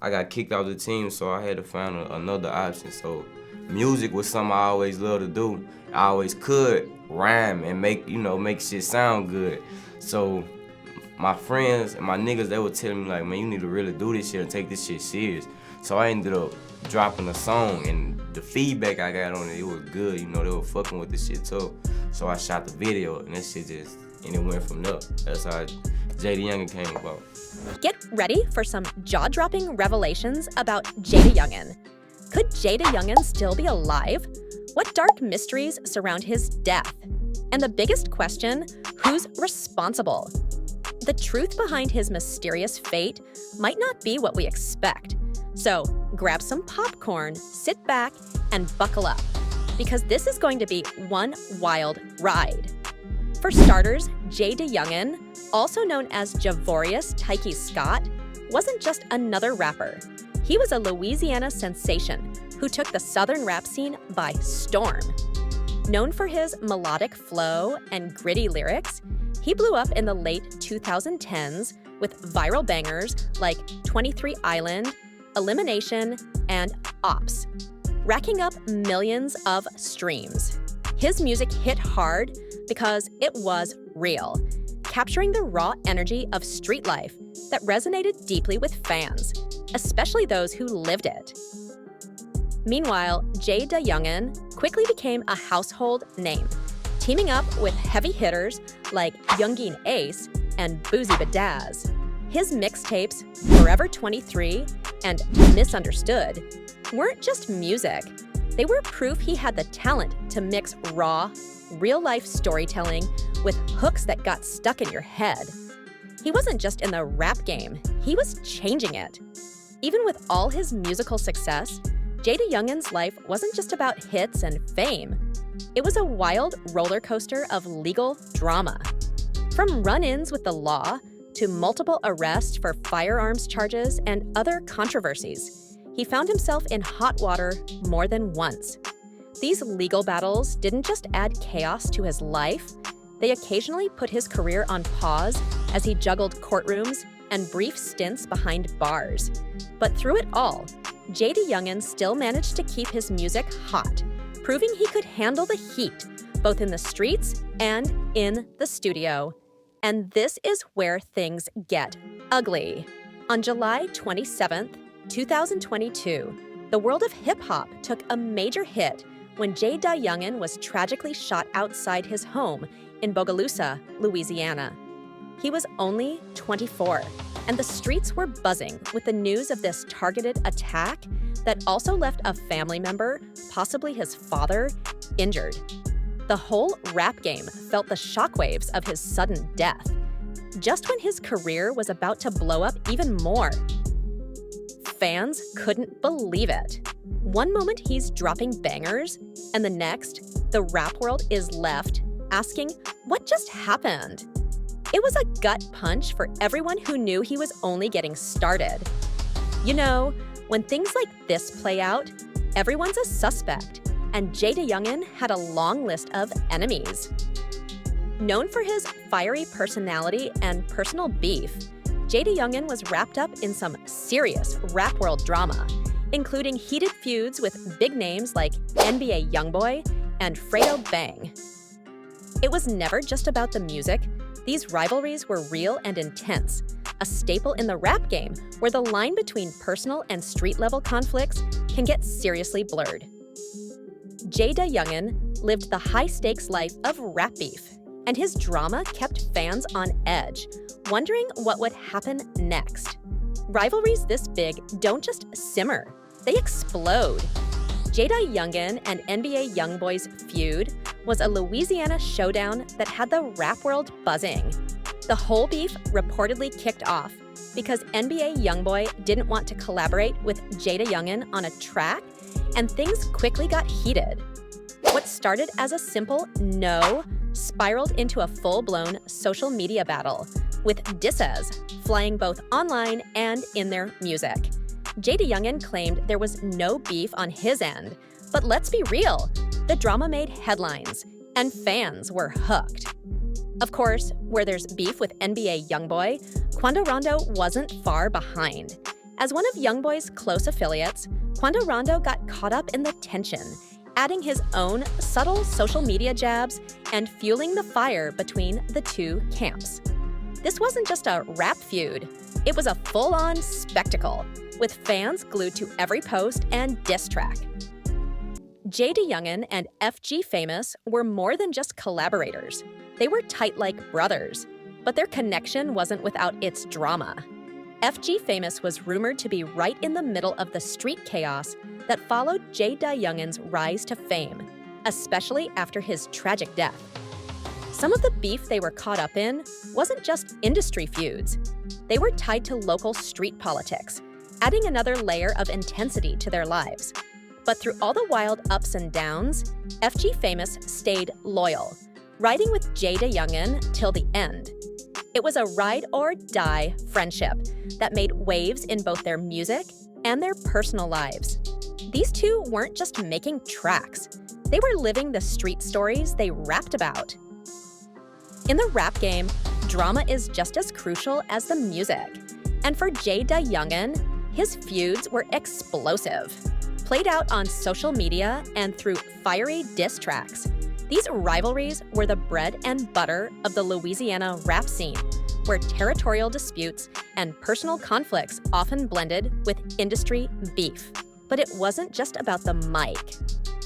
I got kicked out of the team, so I had to find another option. So music was something I always loved to do. I always could rhyme and make shit sound good. So my friends and my niggas, they would tell me like, man, you need to really do this shit and take this shit serious. So I ended up dropping a song, and the feedback I got on it was good. They were fucking with the shit too. So I shot the video, and that shit and it went from there. That's how JayDaYoungan came about. Get ready for some jaw-dropping revelations about JayDaYoungan. Could JayDaYoungan still be alive? What dark mysteries surround his death? And the biggest question, who's responsible? The truth behind his mysterious fate might not be what we expect. So grab some popcorn, sit back, and buckle up, because this is going to be one wild ride. For starters, JayDaYoungan, also known as Javorius Tykies Scott, wasn't just another rapper. He was a Louisiana sensation who took the southern rap scene by storm. Known for his melodic flow and gritty lyrics, he blew up in the late 2010s with viral bangers like 23 Island, Elimination, and Opps, racking up millions of streams. His music hit hard because it was real, capturing the raw energy of street life that resonated deeply with fans, especially those who lived it. Meanwhile, JayDaYoungan quickly became a household name, teaming up with heavy hitters like Youngin Ace and Boozy Badazz. His mixtapes, Forever 23 and Misunderstood, weren't just music. They were proof he had the talent to mix raw, real-life storytelling with hooks that got stuck in your head. He wasn't just in the rap game, he was changing it. Even with all his musical success, JayDaYoungan's life wasn't just about hits and fame. It was a wild roller coaster of legal drama. From run-ins with the law to multiple arrests for firearms charges and other controversies, he found himself in hot water more than once. These legal battles didn't just add chaos to his life, they occasionally put his career on pause as he juggled courtrooms and brief stints behind bars. But through it all, JayDaYoungan still managed to keep his music hot, proving he could handle the heat, both in the streets and in the studio. And this is where things get ugly. On July 27th, 2022, the world of hip-hop took a major hit when JayDaYoungan was tragically shot outside his home in Bogalusa, Louisiana. He was only 24, and the streets were buzzing with the news of this targeted attack that also left a family member, possibly his father, injured. The whole rap game felt the shockwaves of his sudden death, just when his career was about to blow up even more. Fans couldn't believe it. One moment he's dropping bangers, and the next, the rap world is left asking, what just happened? It was a gut punch for everyone who knew he was only getting started. When things like this play out, everyone's a suspect, and JayDaYoungan had a long list of enemies. Known for his fiery personality and personal beef, JayDaYoungan was wrapped up in some serious rap world drama, including heated feuds with big names like NBA Youngboy and Fredo Bang. It was never just about the music. These rivalries were real and intense, a staple in the rap game where the line between personal and street-level conflicts can get seriously blurred. JayDaYoungan lived the high-stakes life of rap beef, and his drama kept fans on edge, wondering what would happen next. Rivalries this big don't just simmer, they explode. JayDaYoungan and NBA Youngboy's feud was a Louisiana showdown that had the rap world buzzing. The whole beef reportedly kicked off because NBA Youngboy didn't want to collaborate with JayDaYoungan on a track, and things quickly got heated. What started as a simple no spiraled into a full-blown social media battle, with disses flying both online and in their music. JayDaYoungan claimed there was no beef on his end, but let's be real, the drama made headlines, and fans were hooked. Of course, where there's beef with NBA Youngboy, Quando Rondo wasn't far behind. As one of Youngboy's close affiliates, Quando Rondo got caught up in the tension, adding his own subtle social media jabs and fueling the fire between the two camps. This wasn't just a rap feud, it was a full-on spectacle, with fans glued to every post and diss track. JayDaYoungan and FG Famous were more than just collaborators. They were tight like brothers, but their connection wasn't without its drama. FG Famous was rumored to be right in the middle of the street chaos that followed JayDaYoungan's rise to fame, especially after his tragic death. Some of the beef they were caught up in wasn't just industry feuds. They were tied to local street politics, adding another layer of intensity to their lives. But through all the wild ups and downs, FG Famous stayed loyal, riding with JayDaYoungan till the end. It was a ride-or-die friendship that made waves in both their music and their personal lives. These two weren't just making tracks. They were living the street stories they rapped about. In the rap game, drama is just as crucial as the music. And for JayDaYoungan, his feuds were explosive. Played out on social media and through fiery diss tracks, these rivalries were the bread and butter of the Louisiana rap scene, where territorial disputes and personal conflicts often blended with industry beef. But it wasn't just about the mic.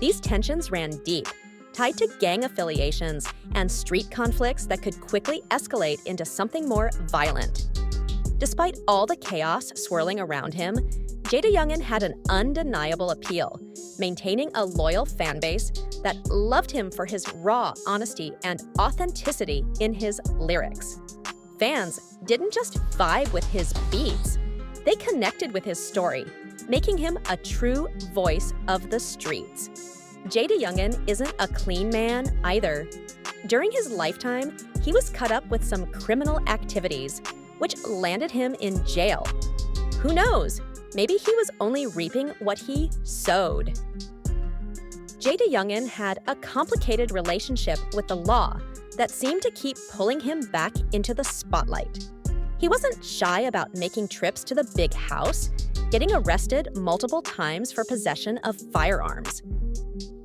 These tensions ran deep, tied to gang affiliations and street conflicts that could quickly escalate into something more violent. Despite all the chaos swirling around him, JayDaYoungan had an undeniable appeal, maintaining a loyal fan base that loved him for his raw honesty and authenticity in his lyrics. Fans didn't just vibe with his beats, they connected with his story, making him a true voice of the streets. JayDaYoungan isn't a clean man either. During his lifetime, he was cut up with some criminal activities, which landed him in jail. Who knows? Maybe he was only reaping what he sowed. JayDaYoungan had a complicated relationship with the law that seemed to keep pulling him back into the spotlight. He wasn't shy about making trips to the big house, getting arrested multiple times for possession of firearms.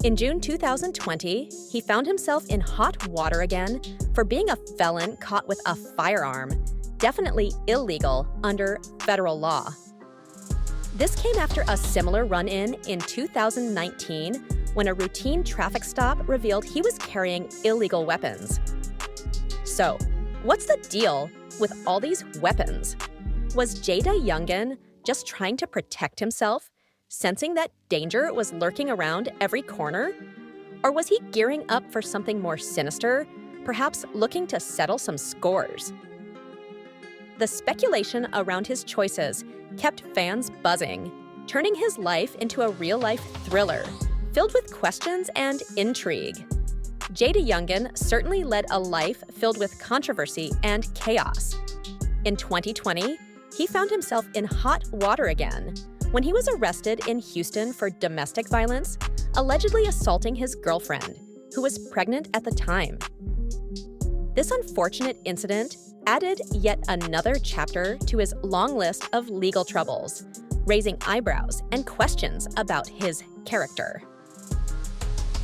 In June 2020, he found himself in hot water again for being a felon caught with a firearm, definitely illegal under federal law. This came after a similar run-in in 2019 when a routine traffic stop revealed he was carrying illegal weapons. So, what's the deal with all these weapons? Was JayDaYoungan just trying to protect himself, sensing that danger was lurking around every corner? Or was he gearing up for something more sinister, perhaps looking to settle some scores? The speculation around his choices kept fans buzzing, turning his life into a real-life thriller, filled with questions and intrigue. JayDaYoungan certainly led a life filled with controversy and chaos. In 2020, he found himself in hot water again when he was arrested in Houston for domestic violence, allegedly assaulting his girlfriend, who was pregnant at the time. This unfortunate incident added yet another chapter to his long list of legal troubles, raising eyebrows and questions about his character.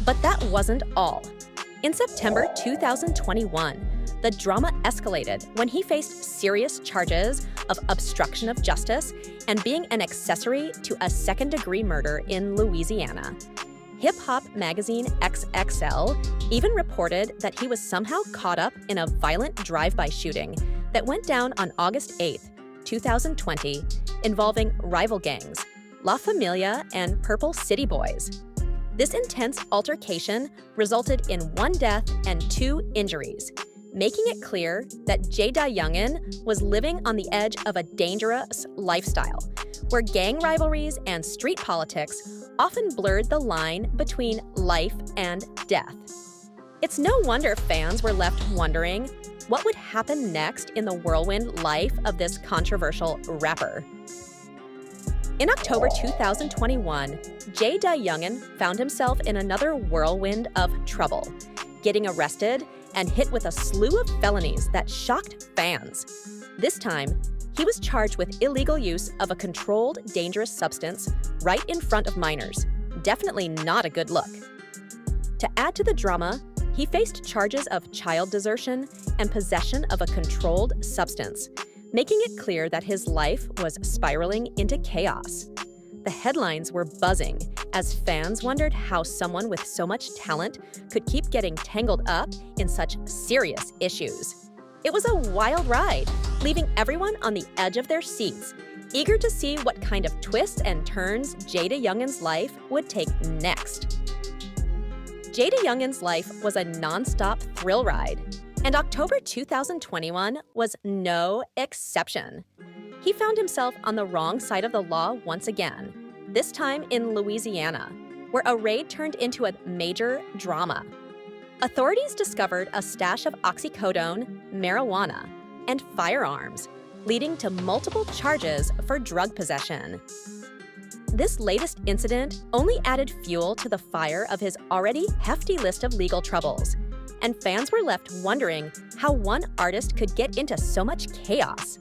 But that wasn't all. In September 2021, the drama escalated when he faced serious charges of obstruction of justice and being an accessory to a second-degree murder in Louisiana. Hip-hop magazine XXL even reported that he was somehow caught up in a violent drive-by shooting that went down on August 8, 2020, involving rival gangs, La Familia and Purple City Boys. This intense altercation resulted in 1 death and 2 injuries, making it clear that JayDaYoungan was living on the edge of a dangerous lifestyle, where gang rivalries and street politics often blurred the line between life and death. It's no wonder fans were left wondering what would happen next in the whirlwind life of this controversial rapper. In October 2021, JayDaYoungan found himself in another whirlwind of trouble, getting arrested and hit with a slew of felonies that shocked fans. This time, He was charged with illegal use of a controlled, dangerous substance right in front of minors. Definitely not a good look. To add to the drama, he faced charges of child desertion and possession of a controlled substance, making it clear that his life was spiraling into chaos. The headlines were buzzing as fans wondered how someone with so much talent could keep getting tangled up in such serious issues. It was a wild ride, leaving everyone on the edge of their seats, eager to see what kind of twists and turns JayDaYoungan's life would take next. JayDaYoungan's life was a non-stop thrill ride, and October 2021 was no exception. He found himself on the wrong side of the law once again, this time in Louisiana, where a raid turned into a major drama. Authorities discovered a stash of oxycodone, marijuana, and firearms, leading to multiple charges for drug possession. This latest incident only added fuel to the fire of his already hefty list of legal troubles, and fans were left wondering how one artist could get into so much chaos.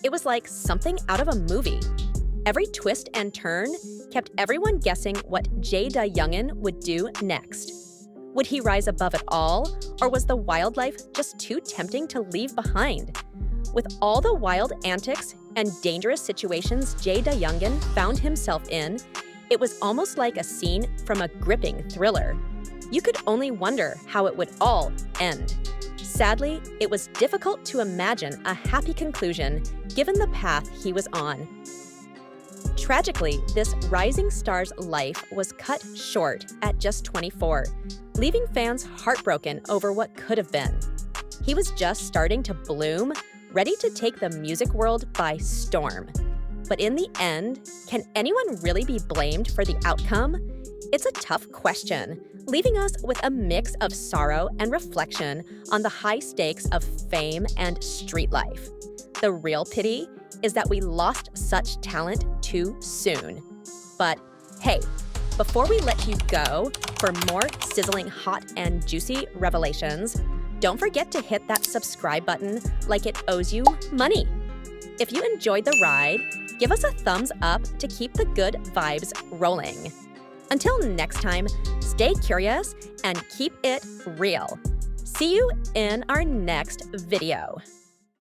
It was like something out of a movie. Every twist and turn kept everyone guessing what JayDaYoungan would do next. Would he rise above it all, or was the wildlife just too tempting to leave behind? With all the wild antics and dangerous situations JayDaYoungan found himself in, it was almost like a scene from a gripping thriller. You could only wonder how it would all end. Sadly, it was difficult to imagine a happy conclusion given the path he was on. Tragically, this rising star's life was cut short at just 24, leaving fans heartbroken over what could have been. He was just starting to bloom, ready to take the music world by storm. But in the end, can anyone really be blamed for the outcome? It's a tough question, leaving us with a mix of sorrow and reflection on the high stakes of fame and street life. The real pity is that we lost such talent too soon. But hey, before we let you go, for more sizzling hot and juicy revelations, don't forget to hit that subscribe button like it owes you money. If you enjoyed the ride, give us a thumbs up to keep the good vibes rolling. Until next time, stay curious and keep it real. See you in our next video.